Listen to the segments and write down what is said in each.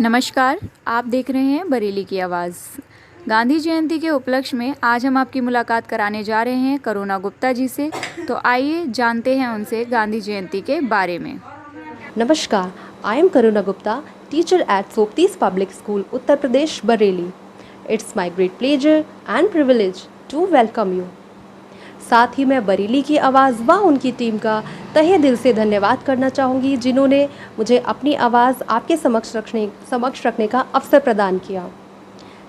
नमस्कार, आप देख रहे हैं बरेली की आवाज़। गांधी जयंती के उपलक्ष्य में आज हम आपकी मुलाकात कराने जा रहे हैं करुणा गुप्ता जी से। तो आइए जानते हैं उनसे गांधी जयंती के बारे में। नमस्कार, I am Karuna Gupta, teacher at सोपतीस public school, Uttar Pradesh, Bareilly. It's my great pleasure and privilege to welcome you. साथ ही मैं बरेली की आवाज़ व उनकी टीम का तहे दिल से धन्यवाद करना चाहूँगी, जिन्होंने मुझे अपनी आवाज़ आपके समक्ष रखने का अवसर प्रदान किया।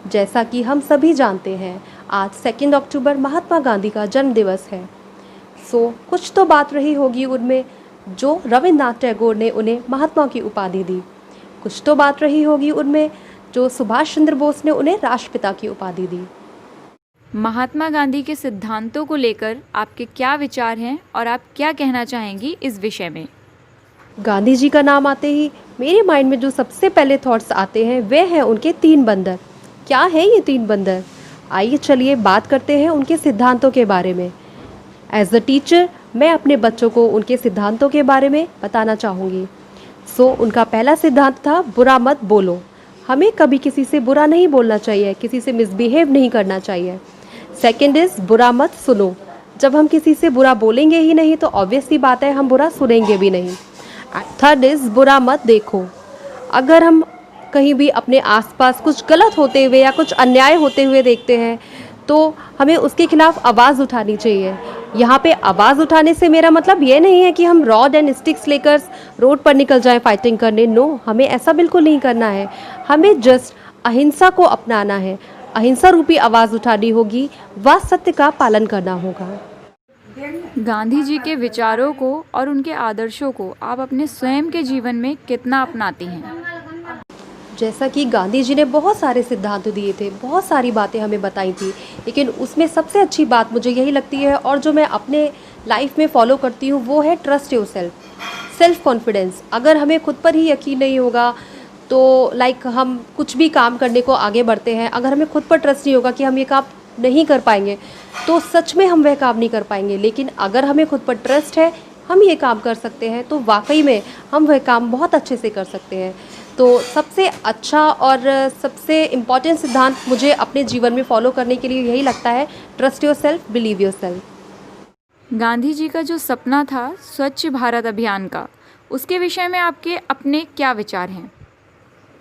जैसा कि हम सभी जानते हैं, आज 2 अक्टूबर महात्मा गांधी का जन्म दिवस है। कुछ तो बात रही होगी उनमें जो रविन्द्रनाथ टैगोर ने उन्हें महात्मा की उपाधि दी। कुछ तो बात रही होगी उनमें जो सुभाष चंद्र बोस ने उन्हें राष्ट्रपिता की उपाधि दी। महात्मा गांधी के सिद्धांतों को लेकर आपके क्या विचार हैं और आप क्या कहना चाहेंगी इस विषय में? गांधी जी का नाम आते ही मेरे माइंड में जो सबसे पहले थॉट्स आते हैं वे हैं उनके 3 बंदर। क्या है ये 3 बंदर? आइए चलिए बात करते हैं उनके सिद्धांतों के बारे में। एज अ टीचर मैं अपने बच्चों को उनके सिद्धांतों के बारे में बताना चाहूँगी। उनका पहला सिद्धांत था बुरा मत बोलो। हमें कभी किसी से बुरा नहीं बोलना चाहिए, किसी से मिसबिहेव नहीं करना चाहिए। सेकेंड इज़ बुरा मत सुनो। जब हम किसी से बुरा बोलेंगे ही नहीं तो ऑब्वियस सी बात है हम बुरा सुनेंगे भी नहीं। थर्ड इज़ बुरा मत देखो। अगर हम कहीं भी अपने आसपास कुछ गलत होते हुए या कुछ अन्याय होते हुए देखते हैं तो हमें उसके खिलाफ आवाज़ उठानी चाहिए। यहाँ पे आवाज़ उठाने से मेरा मतलब ये नहीं है कि हम रॉड एंड स्टिक्स लेकर रोड पर निकल जाएं फाइटिंग करने। नो, हमें ऐसा बिल्कुल नहीं करना है। हमें जस्ट अहिंसा को अपनाना है, अहिंसा रूपी आवाज़ उठानी होगी व सत्य का पालन करना होगा। गांधी जी के विचारों को और उनके आदर्शों को आप अपने स्वयं के जीवन में कितना अपनाती हैं? जैसा कि गांधी जी ने बहुत सारे सिद्धांत दिए थे, बहुत सारी बातें हमें बताई थी, लेकिन उसमें सबसे अच्छी बात मुझे यही लगती है और जो मैं अपने लाइफ में फॉलो करती हूँ वो है ट्रस्ट योरसेल्फ, सेल्फ कॉन्फिडेंस। अगर हमें खुद पर ही यकीन नहीं होगा तो हम कुछ भी काम करने को आगे बढ़ते हैं। अगर हमें खुद पर ट्रस्ट नहीं होगा कि हम ये काम नहीं कर पाएंगे तो सच में हम वह काम नहीं कर पाएंगे। लेकिन अगर हमें खुद पर ट्रस्ट है, हम ये काम कर सकते हैं, तो वाकई में हम वह काम बहुत अच्छे से कर सकते हैं। तो सबसे अच्छा और सबसे इम्पॉर्टेंट सिद्धांत मुझे अपने जीवन में फॉलो करने के लिए यही लगता है, trust yourself, believe yourself. Gandhi ji का जो सपना था स्वच्छ भारत अभियान का, उसके विषय में आपके अपने क्या विचार हैं?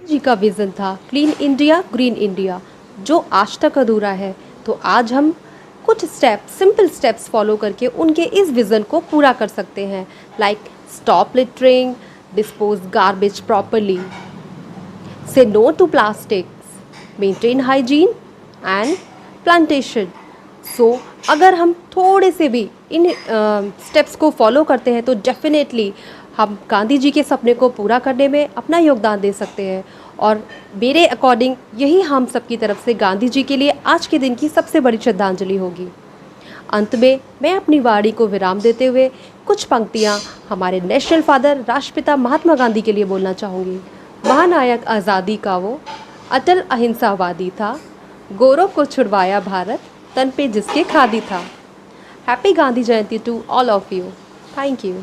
जी का विज़न था क्लीन इंडिया, ग्रीन इंडिया, जो आज तक अधूरा है। तो आज हम कुछ सिंपल स्टेप्स फॉलो करके उनके इस विज़न को पूरा कर सकते हैं। Stop littering, dispose garbage properly, say no to plastics, maintain hygiene and plantation. अगर हम थोड़े से भी इन स्टेप्स को फॉलो करते हैं तो डेफिनेटली हम गांधी जी के सपने को पूरा करने में अपना योगदान दे सकते हैं। और मेरे अकॉर्डिंग यही हम सबकी तरफ से गांधी जी के लिए आज के दिन की सबसे बड़ी श्रद्धांजलि होगी। अंत में मैं अपनी वाणी को विराम देते हुए कुछ पंक्तियाँ हमारे नेशनल फादर राष्ट्रपिता महात्मा गांधी के लिए बोलना चाहूँगी। महानायक आज़ादी का वो अटल अहिंसावादी था, गौरव को छुड़वाया भारत, तन पे जिसके खादी था। Happy Gandhi Jayanti to all of you. Thank you.